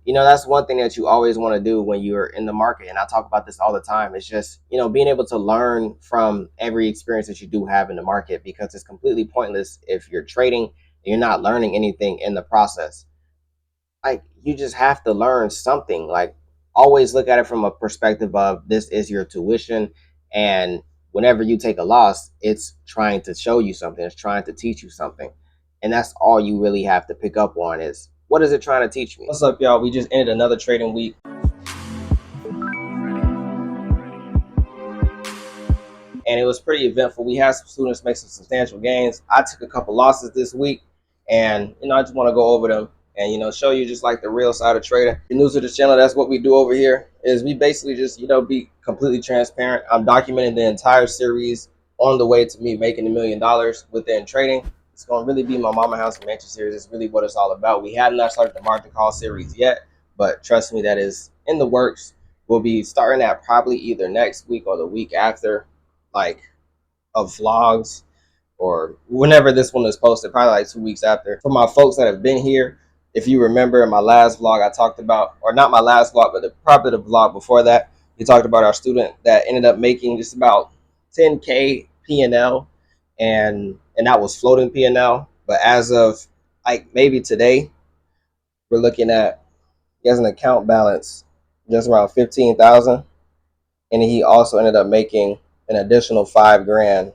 You know, that's one thing that you always want to do when you're in the market. And I talk about this all the time. It's just, you know, being able to learn from every experience that you do have in the market, because it's completely pointless if you're trading and you're not learning anything in the process. Like, you just have to learn something. Like, always look at it from a perspective of this is your tuition. And whenever you take a loss, it's trying to show you something, it's trying to teach you something. And that's all you really have to pick up on is, what is it trying to teach me? What's up, y'all? We just ended another trading week, and it was pretty eventful. We had some students make some substantial gains. I took a couple losses this week, and I just want to go over them and show you just like the real side of trading. If you're new to the channel, that's what we do over here. Is we basically just be completely transparent. I'm documenting the entire series on the way to me making $1 million within trading. It's going to really be my Mama House Mansion series. It's really what it's all about. We have not started the margin call series yet, but trust me, that is in the works. We'll be starting that probably either next week or the week after, like, of vlogs, or whenever this one is posted, probably like 2 weeks after. For my folks that have been here, if you remember in my last vlog, I talked about, or not my last vlog, but probably the vlog before that, we talked about our student that ended up making just about 10K P&L, and that was floating P&L. But as of like maybe today, we're looking at, he has an account balance just around 15,000, and he also ended up making an additional 5 grand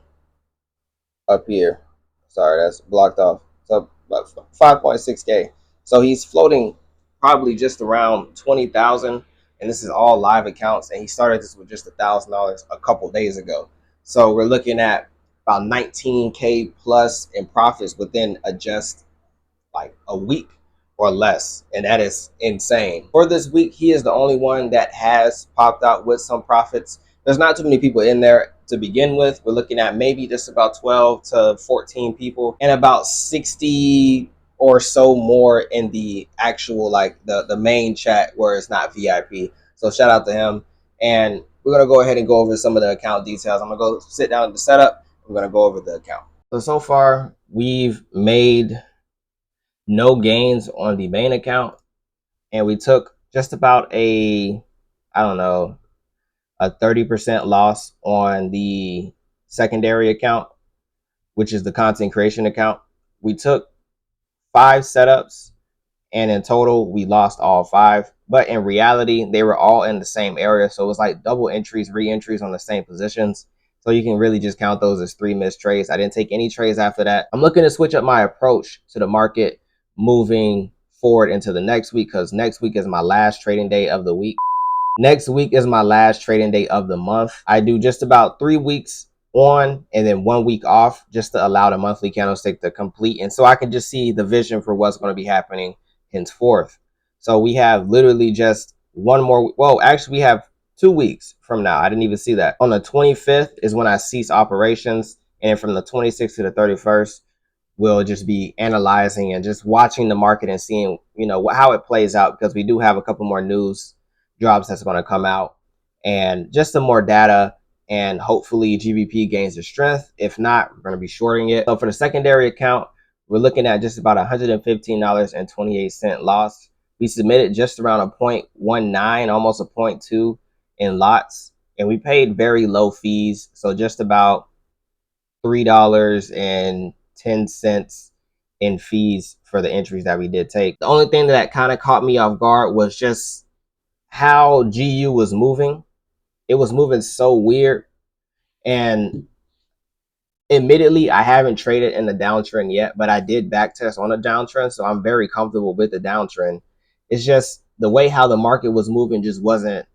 up here. Sorry, that's blocked off. So about 5.6K. So he's floating probably just around 20,000, and this is all live accounts. And he started this with just $1,000 a couple days ago. So we're looking at about 19K plus in profits within just like a week or less, and that is insane. For this week, he is the only one that has popped out with some profits. There's not too many people in there to begin with. We're looking at maybe just about 12 to 14 people, and about 60 or so more in the actual, like, the main chat where it's not VIP. So shout out to him. And we're gonna go ahead and go over some of the account details. I'm gonna go sit down at the setup. We're gonna go over the account. So far we've made no gains on the main account, and we took just about a, I don't know, a 30% loss on the secondary account, which is the content creation account. We took 5 setups, and in total we lost all 5, but in reality they were all in the same area, so it was like double entries, re-entries on the same positions. So you can really just count those as 3 missed trades. I didn't take any trades after that. I'm looking to switch up my approach to the market moving forward into the next week, because next week is my last trading day of the week. Next week is my last trading day of the month. I do just about 3 weeks on and then 1 week off, just to allow the monthly candlestick to complete, and so I can just see the vision for what's going to be happening henceforth. So we have literally just one more, well, actually we have 2 weeks from now. I didn't even see that. On the 25th is when I cease operations, and from the 26th to the 31st, we'll just be analyzing and just watching the market and seeing, how it plays out, because we do have a couple more news drops that's going to come out, and just some more data, and hopefully GBP gains the strength. If not, we're going to be shorting it. So for the secondary account, we're looking at just about $115.28 loss. We submitted just around a 0.19, almost a 0.2 in lots, and we paid very low fees, so just about $3.10 in fees for the entries that we did take. The only thing that kind of caught me off guard was just how GU was moving. It was moving so weird, and admittedly I haven't traded in the downtrend yet, but I did backtest on a downtrend, so I'm very comfortable with the downtrend. It's just the way how the market was moving just wasn't,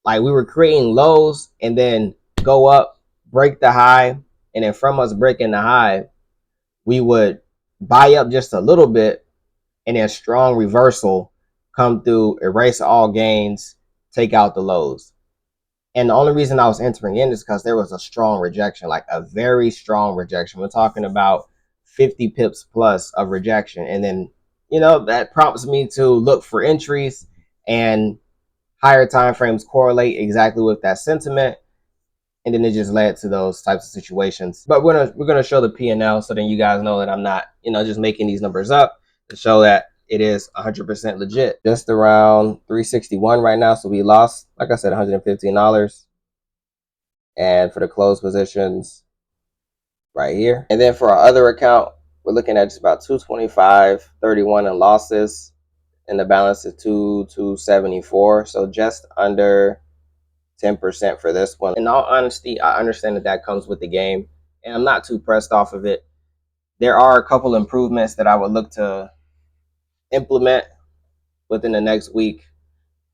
like, we were creating lows and then go up, break the high, and then from us breaking the high, we would buy up just a little bit, and then strong reversal come through, erase all gains, take out the lows. And the only reason I was entering in is because there was a strong rejection, like a very strong rejection. We're talking about 50 pips plus of rejection. And then, that prompts me to look for entries, and higher time frames correlate exactly with that sentiment. And then it just led to those types of situations. But we're gonna show the P&L, so then you guys know that I'm not, just making these numbers up, to show that it is 100% legit. Just around 361 right now, so we lost, like I said, $115. And for the close positions, right here. And then for our other account, we're looking at just about 225.31 in losses, and the balance is 274. So just under 10% for this one. In all honesty, I understand that that comes with the game, and I'm not too pressed off of it. There are a couple improvements that I would look to implement within the next week.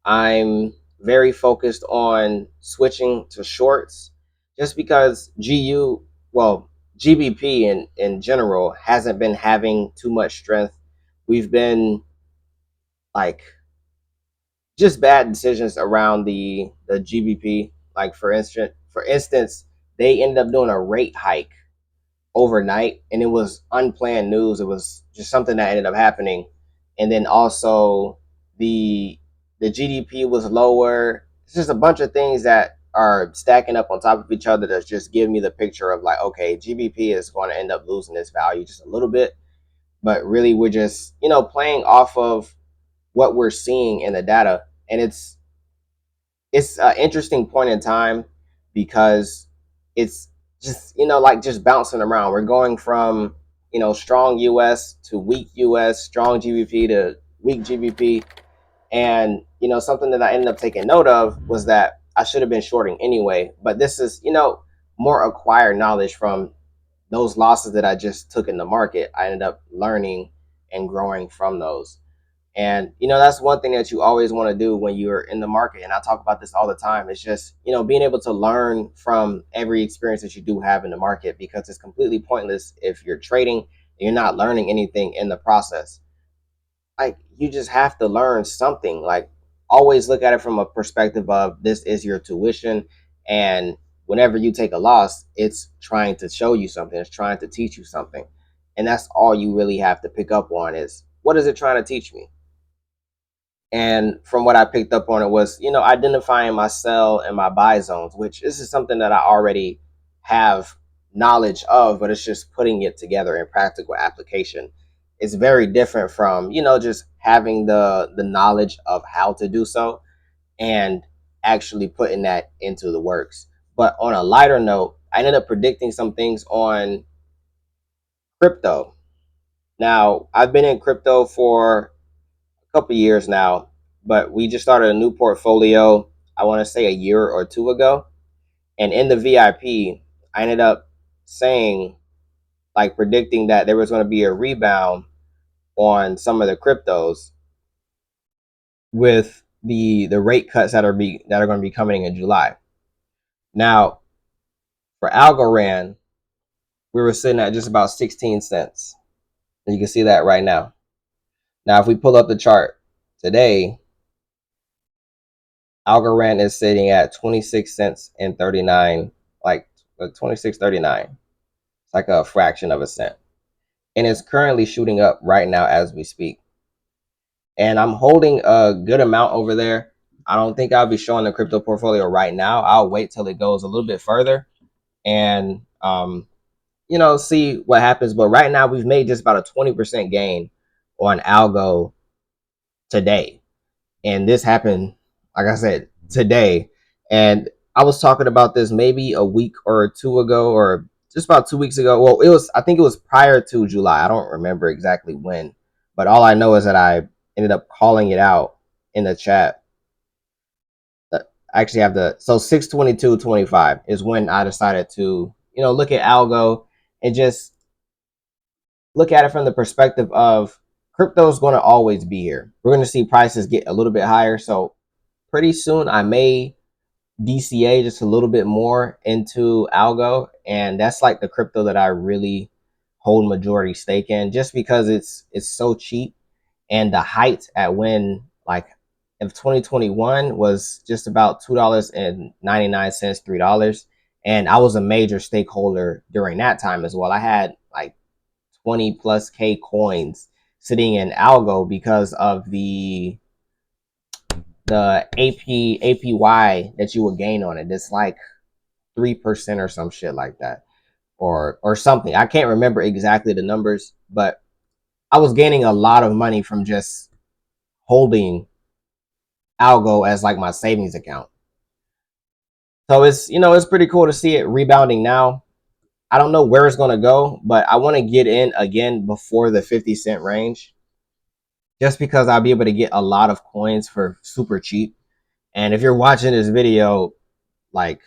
I'm very focused on switching to shorts just because GBP in general hasn't been having too much strength. We've been like just bad decisions around the GBP. Like for instance, they ended up doing a rate hike overnight, and it was unplanned news. It was just something that ended up happening, and then also the the GDP was lower. It's just a bunch of things that are stacking up on top of each other that just give me the picture of like, okay, GBP is going to end up losing its value just a little bit, but really we're just playing off of what we're seeing in the data, and it's an interesting point in time because it's just like just bouncing around. We're going from strong US to weak US, strong GBP to weak GBP. And something that I ended up taking note of was that I should have been shorting anyway, but this is more acquired knowledge from those losses that I just took in the market. I ended up learning and growing from those. And that's one thing that you always want to do when you're in the market. And I talk about this all the time. It's just being able to learn from every experience that you do have in the market, because it's completely pointless if you're trading and you're not learning anything in the process. Like, you just have to learn something. Like, always look at it from a perspective of this is your tuition, and whenever you take a loss, it's trying to show you something. It's trying to teach you something, and that's all you really have to pick up on is, what is it trying to teach me? And from what I picked up on, it was, identifying my sell and my buy zones, which this is something that I already have knowledge of, but it's just putting it together in practical application. It's very different from, just having the knowledge of how to do so and actually putting that into the works. But on a lighter note, I ended up predicting some things on crypto. Now, I've been in crypto for couple years now, but we just started a new portfolio, I want to say a year or two ago. And in the VIP, I ended up saying, like, predicting that there was going to be a rebound on some of the cryptos with the rate cuts that are going to be coming in July. Now, for Algorand, we were sitting at just about 16 cents. And you can see that right now. Now, if we pull up the chart today, Algorand is sitting at 26 cents and 39, like 26.39. It's like a fraction of a cent. And it's currently shooting up right now as we speak. And I'm holding a good amount over there. I don't think I'll be showing the crypto portfolio right now. I'll wait till it goes a little bit further and see what happens. But right now we've made just about a 20% gain on Algo today. And this happened, like I said, today. And I was talking about this maybe a week or two ago, or just about 2 weeks ago. Well, I think it was prior to July. I don't remember exactly when, but all I know is that I ended up calling it out in the chat. I actually have so 6/22/25 is when I decided to, look at Algo and just look at it from the perspective of crypto is going to always be here. We're going to see prices get a little bit higher. So pretty soon I may DCA just a little bit more into Algo, and that's like the crypto that I really hold majority stake in, just because it's so cheap. And the height at when, like, if 2021 was just about $2.99, $3, and I was a major stakeholder during that time as well. I had like 20 plus K coins sitting in Algo because of the APY that you would gain on it. It's like 3% or some shit like that, or something. I can't remember exactly the numbers, but I was gaining a lot of money from just holding algo as like my savings account. So it's, it's pretty cool to see it rebounding now. I don't know where it's going to go, but I want to get in again before the 50 cent range, just because I'll be able to get a lot of coins for super cheap. And if you're watching this video, like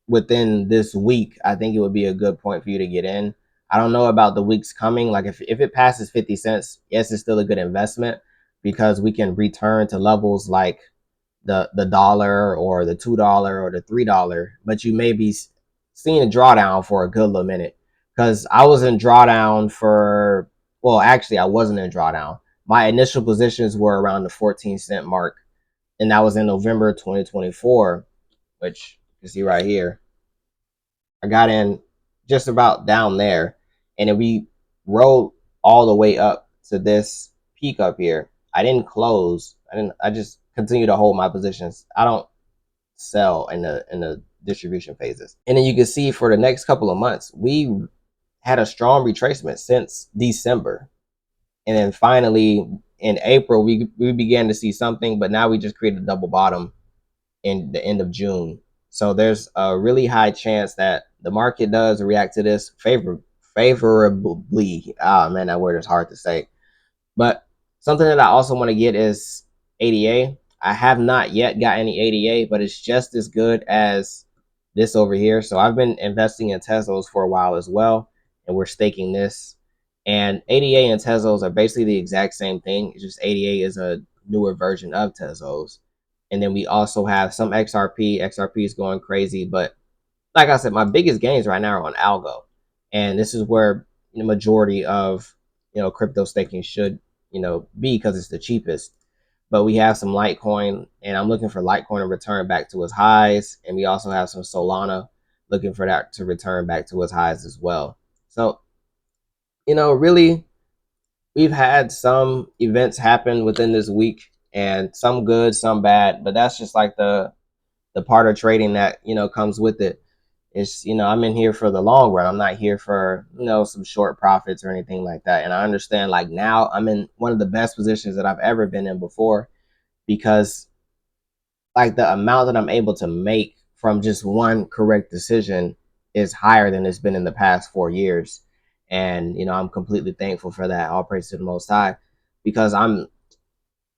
within this week, I think it would be a good point for you to get in. I don't know about the weeks coming. Like if it passes 50 cents, yes, it's still a good investment because we can return to levels like the dollar or the $2 or the $3, but you may be seeing a drawdown for a good little minute. Because I was in drawdown for, well, actually, I wasn't in drawdown. My initial positions were around the 14 cent mark, and that was in November 2024, which you see right here. I got in just about down there, and then we rode all the way up to this peak up here. I didn't close. I just continue to hold my positions. I don't sell in the distribution phases. And then you can see for the next couple of months, we had a strong retracement since December. And then finally in April, we began to see something, but now we just created a double bottom in the end of June. So there's a really high chance that the market does react to this favorably. Ah, man, that word is hard to say. But something that I also want to get is ADA. I have not yet got any ADA, but it's just as good as this over here. So I've been investing in Teslas for a while as well, and we're staking this. And ADA and Teslas are basically the exact same thing. It's just ADA is a newer version of Teslas. And then we also have some XRP. XRP is going crazy, but like I said, my biggest gains right now are on algo, and this is where the majority of crypto staking should be, because it's the cheapest. But we have some Litecoin, and I'm looking for Litecoin to return back to its highs, and we also have some Solana, looking for that to return back to its highs as well. So really, we've had some events happen within this week, and some good, some bad, but that's just like the part of trading that comes with it. It's, I'm in here for the long run. I'm not here for some short profits or anything like that. And I understand, like, now I'm in one of the best positions that I've ever been in before, because like the amount that I'm able to make from just one correct decision is higher than it's been in the past 4 years. And I'm completely thankful for that. All praise to the Most High, because I'm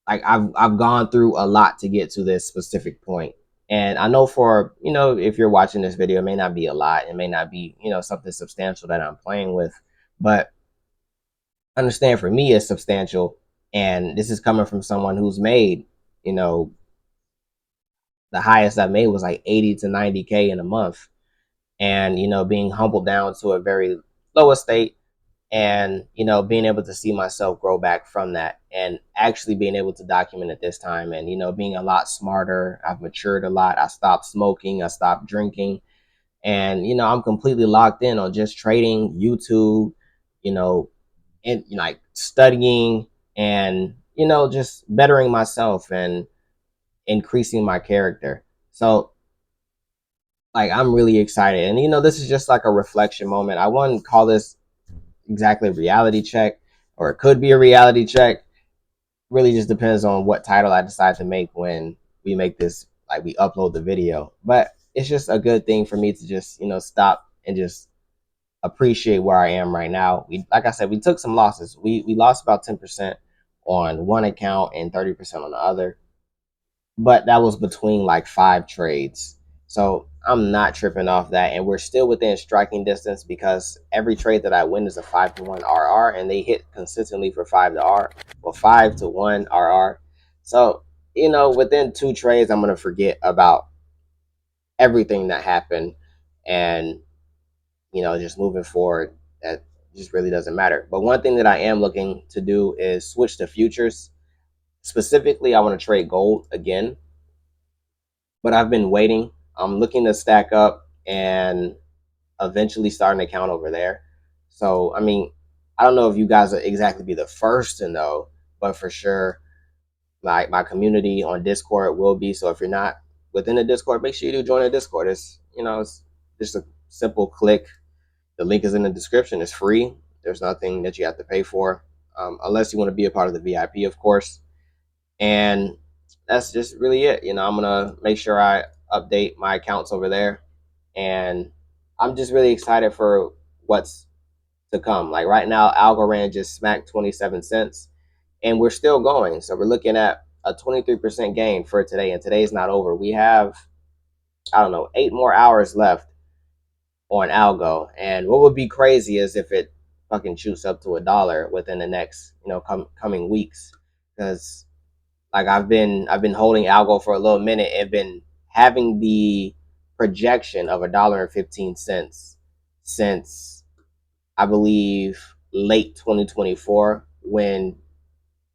like, I've gone through a lot to get to this specific point. And I know for, if you're watching this video, it may not be a lot. It may not be, something substantial that I'm playing with, but understand, for me, it's substantial. And this is coming from someone who's made, the highest I made was like 80 to 90K in a month. And, being humbled down to a very low estate, and being able to see myself grow back from that, and actually being able to document it this time, and being a lot smarter. I've matured a lot. I stopped smoking, I stopped drinking, and I'm completely locked in on just trading, YouTube, and like studying, and just bettering myself and increasing my character. So like, I'm really excited. And this is just like a reflection moment. I wouldn't call this exactly a reality check, or it could be a reality check. Really just depends on what title I decide to make when we make this, like we upload the video. But it's just a good thing for me to just stop and just appreciate where I am right now. We, like I said, we took some losses. We lost about 10% on one account and 30% on the other, but that was between like 5 trades. So I'm not tripping off that, and we're still within striking distance, because every trade that I win is a 5-to-1 RR, and they hit consistently for 5-to-1 RR. So within 2 trades, I'm gonna forget about everything that happened, and just moving forward, that just really doesn't matter. But one thing that I am looking to do is switch to futures. Specifically, I want to trade gold again, but I've been waiting. I'm looking to stack up and eventually start an account over there. So, I mean, I don't know if you guys will exactly be the first to know, but for sure, my community on Discord will be. So if you're not within the Discord, make sure you do join the Discord. It's just a simple click. The link is in the description. It's free. There's nothing that you have to pay for. unless you want to be a part of the VIP, of course. And that's just really it. I'm gonna make sure I update my accounts over there, and I'm just really excited for what's to come. Like right now, Algorand just smacked 27 cents, and we're still going. So we're looking at a 23% gain for today, and today's not over. We have, I don't know, 8 more hours left on Algo. And what would be crazy is if it fucking shoots up to $1 within the next, coming weeks, because like I've been holding Algo for a little minute and been having the projection of $1.15 since I believe late 2024, when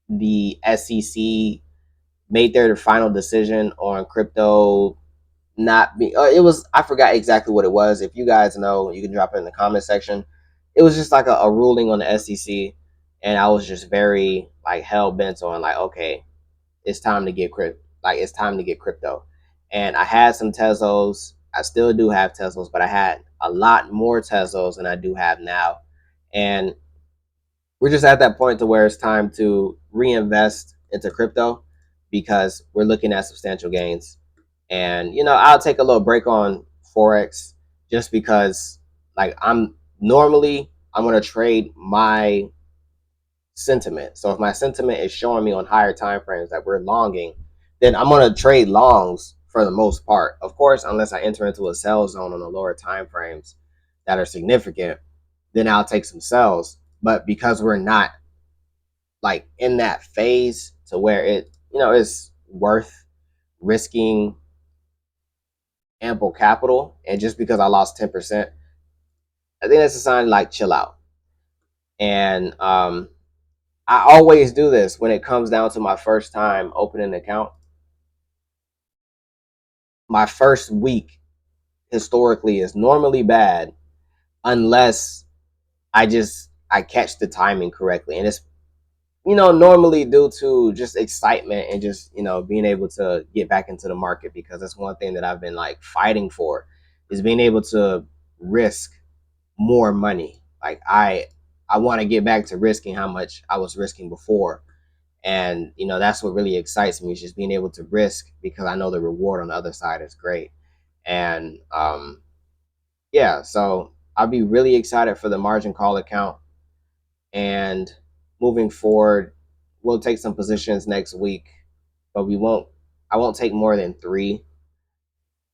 the SEC made their final decision on crypto not be it was, I forgot exactly what it was. If you guys know, you can drop it in the comment section. It was just like a ruling on the SEC, and I was just very like hell bent on like, okay, it's time to get crypto. Like it's time to get crypto. And I had some Tezos. I still do have Tezos, but I had a lot more Tezos than I do have now. And we're just at that point to where it's time to reinvest into crypto because we're looking at substantial gains. And I'll take a little break on Forex just because like I'm going to trade my sentiment. So if my sentiment is showing me on higher time frames that we're longing, then I'm going to trade longs for the most part. Of course, unless I enter into a sell zone on the lower time frames that are significant, then I'll take some sells. But because we're not like in that phase to where it is worth risking ample capital, and just because I lost 10%, I think that's a sign to like chill out. And I always do this when it comes down to my first time opening an account. My first week historically is normally bad unless I catch the timing correctly. And it's normally due to just excitement and just, being able to get back into the market, because that's one thing that I've been like fighting for, is being able to risk more money. Like I want to get back to risking how much I was risking before. And, that's what really excites me, is just being able to risk, because I know the reward on the other side is great. And, yeah, so I'll be really excited for the margin call account. And moving forward, we'll take some positions next week, but I won't take more than 3.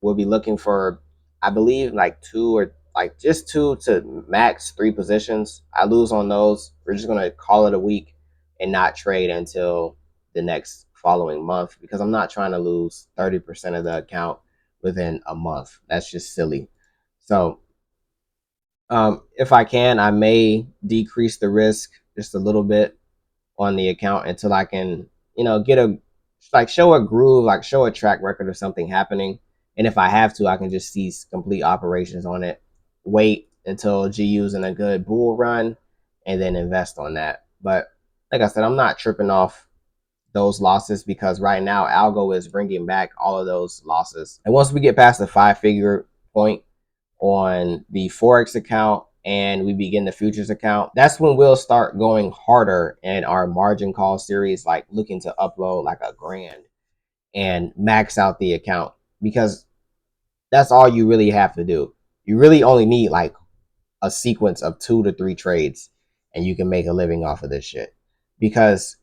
We'll be looking for, I believe, like 2 or like just 2 to max 3 positions. I lose on those, we're just going to call it a week and not trade until the next following month, because I'm not trying to lose 30% of the account within a month. That's just silly. So if I can, I may decrease the risk just a little bit on the account until I can, get a, like, show a groove, like show a track record of something happening. And if I have to, I can just cease complete operations on it, wait until GU's in a good bull run, and then invest on that. But like I said, I'm not tripping off those losses, because right now Algo is bringing back all of those losses. And once we get past the 5-figure point on the Forex account and we begin the futures account, that's when we'll start going harder in our margin call series, like looking to upload like $1,000 and max out the account, because that's all you really have to do. You really only need like a sequence of 2 to 3 trades and you can make a living off of this shit. Because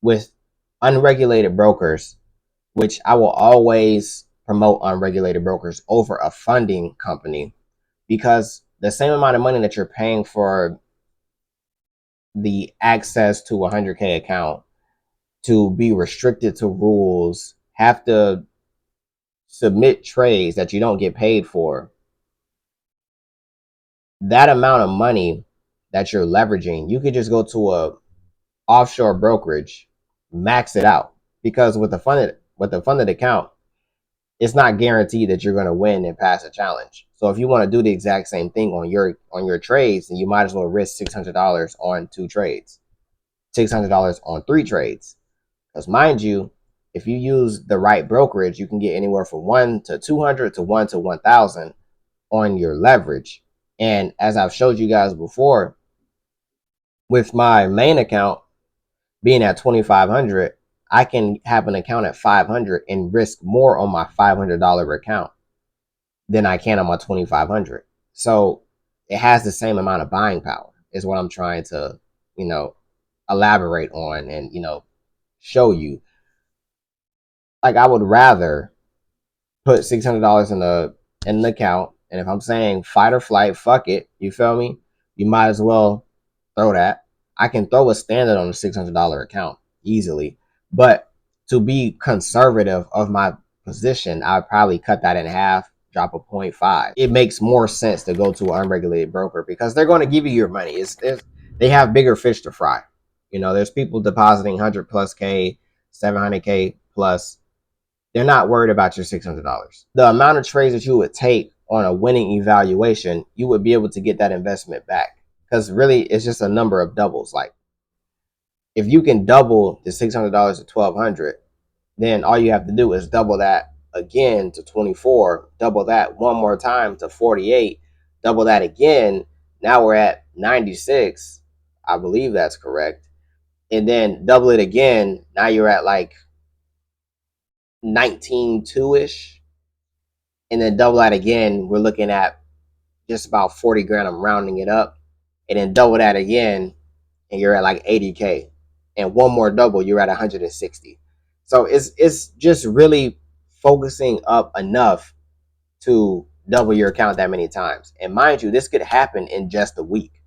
with unregulated brokers, which I will always promote unregulated brokers over a funding company, because the same amount of money that you're paying for the access to a 100K account to be restricted to rules, have to submit trades that you don't get paid for, that amount of money that you're leveraging, you could just go to a offshore brokerage, max it out. Because with the funded account, it's not guaranteed that you're going to win and pass a challenge. So if you want to do the exact same thing on your trades, then you might as well risk $600 on 2 trades, $600 on 3 trades. Because mind you, if you use the right brokerage, you can get anywhere from 1 to 200 to 1 to 1,000 on your leverage. And as I've showed you guys before, With my main account being at 2,500, I can have an account at 500 and risk more on my $500 account than I can on my 2,500. So it has the same amount of buying power is what I'm trying to, you know, elaborate on and, show you. Like, I would rather put $600 in an account, and if I'm saying fight or flight, fuck it, you feel me? You might as well throw that. I can throw a standard on a $600 account easily, but to be conservative of my position, I'd probably cut that in half, drop a 0.5. It makes more sense to go to an unregulated broker because they're going to give you your money. They have bigger fish to fry. There's people depositing 100 plus K, 700K plus. They're not worried about your $600. The amount of trades that you would take on a winning evaluation, you would be able to get that investment back. Because really, it's just a number of doubles. Like, if you can double the $600 to 1,200, then all you have to do is double that again to 24, double that one more time to 48, double that again. Now we're at 96. I believe that's correct. And then double it again. Now you're at like 19.2-ish. And then double that again. We're looking at just about 40 grand. I'm rounding it up. And then double that again, and you're at like 80K. And one more double, you're at 160. So it's just really focusing up enough to double your account that many times. And mind you, this could happen in just a week.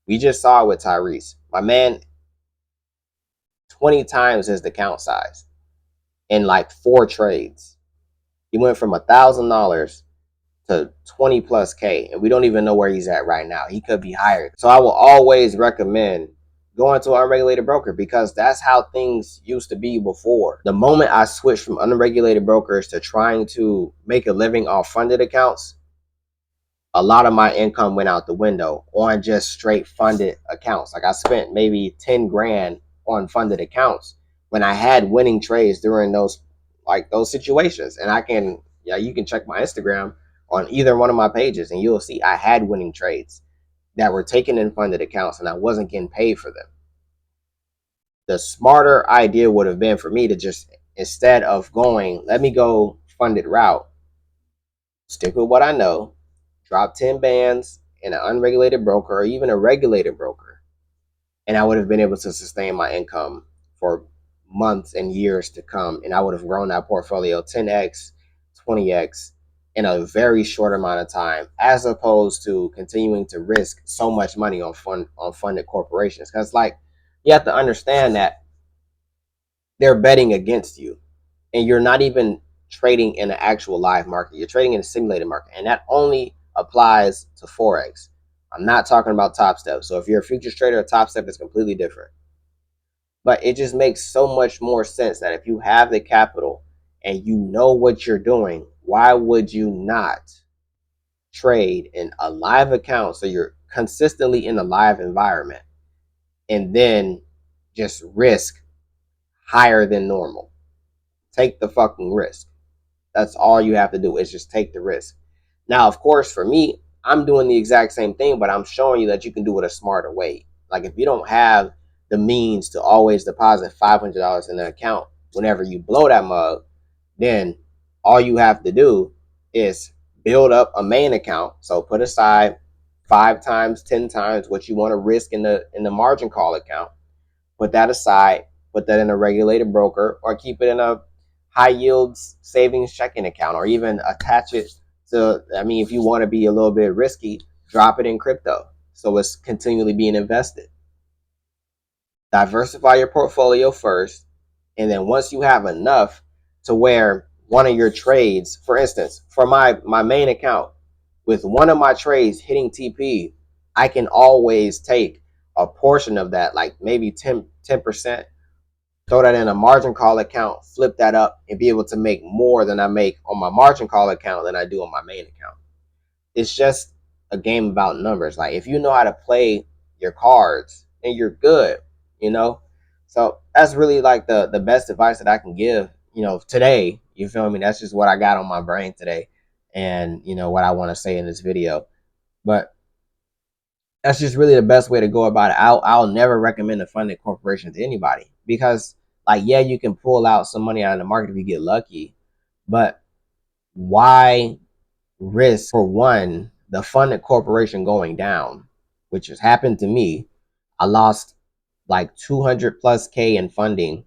We just saw it with Tyrese. My man, 20 times his account size in like 4 trades. He went from $1,000 to 20 plus K, and we don't even know where he's at right now. He could be higher. So I will always recommend going to an unregulated broker because that's how things used to be before. The moment I switched from unregulated brokers to trying to make a living off funded accounts, a lot of my income went out the window on just straight funded accounts. Like, I spent maybe 10 grand on funded accounts when I had winning trades during those situations. And you can check my Instagram on either one of my pages and you'll see I had winning trades that were taken in funded accounts and I wasn't getting paid for them. The smarter idea would have been for me to just, instead of going, let me go funded route, stick with what I know, drop 10 bands in an unregulated broker or even a regulated broker, and I would have been able to sustain my income for months and years to come, and I would have grown that portfolio 10x, 20x in a very short amount of time, as opposed to continuing to risk so much money on funded corporations. Because, like, you have to understand that they're betting against you, and you're not even trading in an actual live market. You're trading in a simulated market, and that only applies to Forex. I'm not talking about Top Step. So if you're a futures trader, Top Step is completely different. But it just makes so much more sense that if you have the capital and you know what you're doing, why would you not trade in a live account so you're consistently in a live environment and then just risk higher than normal? Take the fucking risk. That's all you have to do is just take the risk. Now, of course, for me, I'm doing the exact same thing, but I'm showing you that you can do it a smarter way. Like, if you don't have the means to always deposit $500 in an account whenever you blow that mug, then all you have to do is build up a main account. So put aside 5 times, 10 times what you want to risk in the margin call account. Put that aside, put that in a regulated broker, or keep it in a high yields savings checking account, or even attach it to, if you want to be a little bit risky, drop it in crypto so it's continually being invested. Diversify your portfolio first, and then once you have enough to where one of your trades, for instance, for my main account, with one of my trades hitting TP, I can always take a portion of that, like maybe 10%, throw that in a margin call account, flip that up, and be able to make more than I make on my margin call account than I do on my main account. It's just a game about numbers. Like, if you know how to play your cards, then you're good, you know? So that's really like the best advice that I can give, today. You feel me? That's just what I got on my brain today and, what I want to say in this video. But That's just really the best way to go about it. I'll never recommend a funded corporation to anybody because, like, yeah, you can pull out some money out of the market if you get lucky, but why risk, for one, the funded corporation going down, which has happened to me? I lost like 200 plus K in funding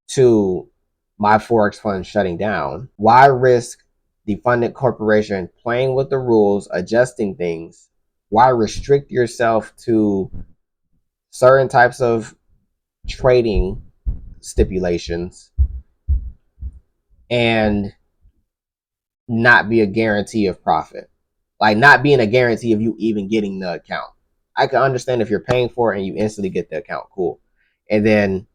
to my Forex fund shutting down. Why risk the funded corporation playing with the rules, adjusting things? Why restrict yourself to certain types of trading stipulations and not be a guarantee of profit? Like, not being a guarantee of you even getting the account. I can understand if you're paying for it and you instantly get the account, cool. And then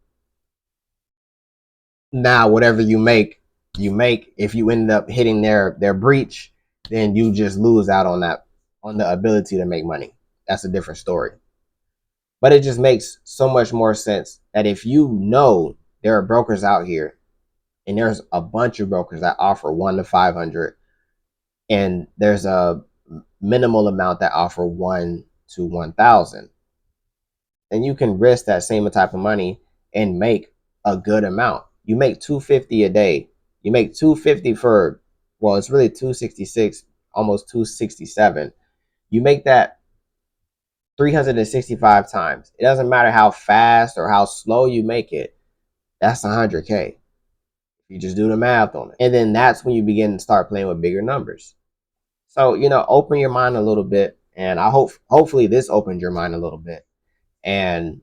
now whatever you make, if you end up hitting their breach, then you just lose out on that, on the ability to make money. That's a different story. But it just makes so much more sense that if you know there are brokers out here, and there's a bunch of brokers that offer 1 to 500, and there's a minimal amount that offer 1 to 1,000, then you can risk that same type of money and make a good amount. You make 250 a day. You make 250 for, well, it's really 266, almost 267. You make that 365 times. It doesn't matter how fast or how slow you make it. That's 100K. You just do the math on it. And then that's when you begin to start playing with bigger numbers. So, open your mind a little bit. And I hopefully this opened your mind a little bit and,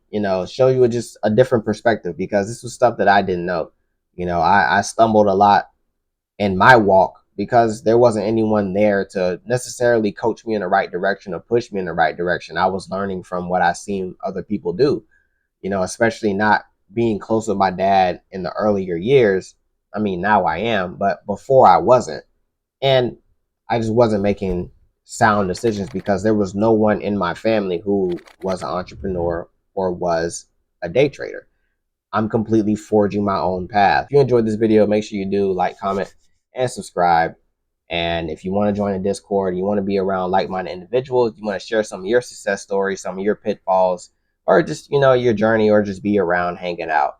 show you just a different perspective, because this was stuff that I didn't know. I stumbled a lot in my walk because there wasn't anyone there to necessarily coach me in the right direction or push me in the right direction. I was learning from what I seen other people do, especially not being close with my dad in the earlier years. I mean, now I am, but before I wasn't. And I just wasn't making sound decisions because there was no one in my family who was an entrepreneur or was a day trader. I'm completely forging my own path. If you enjoyed this video, make sure you do like, comment, and subscribe. And if you want to join the Discord, you want to be around like-minded individuals, you want to share some of your success stories, some of your pitfalls, or just, your journey, or just be around hanging out,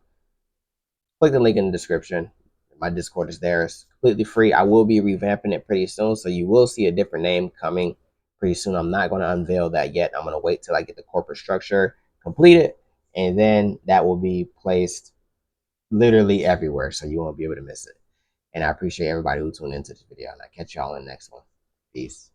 click the link in the description. My Discord is there. It's completely free. I will be revamping it pretty soon, so you will see a different name coming pretty soon. I'm not going to unveil that yet. I'm going to wait till I get the corporate structure completed, and then that will be placed literally everywhere, so you won't be able to miss it. And I appreciate everybody who tuned into this video, and I'll catch y'all in the next one. Peace.